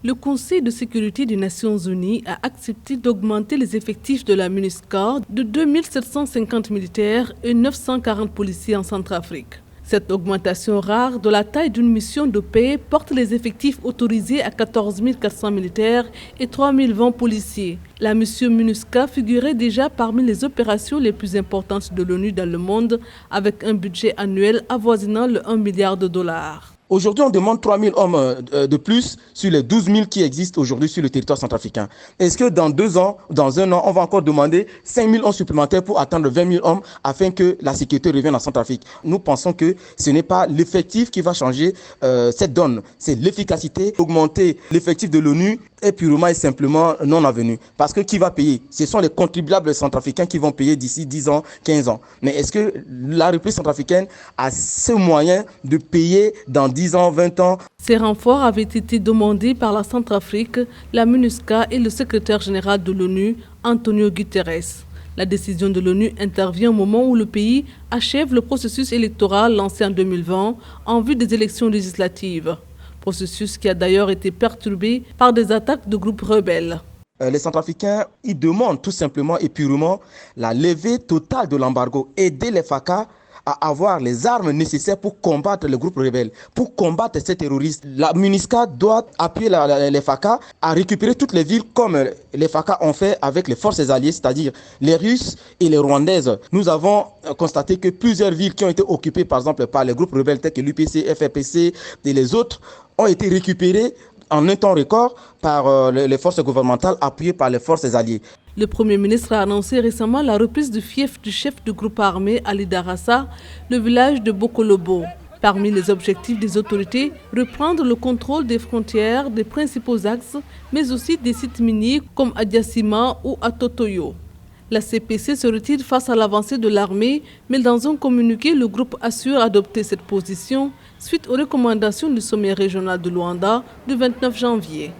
Le Conseil de sécurité des Nations Unies a accepté d'augmenter les effectifs de la MINUSCA de 2750 militaires et 940 policiers en Centrafrique. Cette augmentation rare de la taille d'une mission de paix porte les effectifs autorisés à 14 400 militaires et 3 020 policiers. La mission MINUSCA figurait déjà parmi les opérations les plus importantes de l'ONU dans le monde, avec un budget annuel avoisinant le 1 milliard de dollars. Aujourd'hui, on demande 3 000 hommes de plus sur les 12 000 qui existent aujourd'hui sur le territoire centrafricain. Est-ce que dans 2 ans, dans 1 an, on va encore demander 5 000 hommes supplémentaires pour atteindre 20 000 hommes afin que la sécurité revienne en Centrafrique? Nous pensons que ce n'est pas l'effectif qui va changer cette donne. C'est l'efficacité. Augmenter l'effectif de l'ONU est purement et simplement non avenu. Parce que qui va payer? Ce sont les contribuables centrafricains qui vont payer d'ici 10 ans, 15 ans. Mais est-ce que la République centrafricaine a ce moyen de payer dans 10 ans, 20 ans? Ces renforts avaient été demandés par la Centrafrique, la MINUSCA et le secrétaire général de l'ONU, Antonio Guterres. La décision de l'ONU intervient au moment où le pays achève le processus électoral lancé en 2020 en vue des élections législatives. Processus qui a d'ailleurs été perturbé par des attaques de groupes rebelles. Les Centrafricains, ils demandent tout simplement et purement la levée totale de l'embargo, aider les FACA à avoir les armes nécessaires pour combattre les groupes rebelles, pour combattre ces terroristes. La MINUSCA doit appuyer les FACA à récupérer toutes les villes comme les FACA ont fait avec les forces alliées, c'est-à-dire les Russes et les Rwandaises. Nous avons constaté que plusieurs villes qui ont été occupées par exemple par les groupes rebelles tels que l'UPC, FRPC et les autres ont été récupérées en un temps record par les forces gouvernementales appuyées par les forces alliées. Le Premier ministre a annoncé récemment la reprise du fief du chef du groupe armé Ali Darassa, le village de Bokolobo. Parmi les objectifs des autorités, reprendre le contrôle des frontières des principaux axes, mais aussi des sites miniers comme Adiassima ou Atotoyo. La CPC se retire face à l'avancée de l'armée, mais dans un communiqué, le groupe assure adopter cette position suite aux recommandations du sommet régional de Luanda du 29 janvier.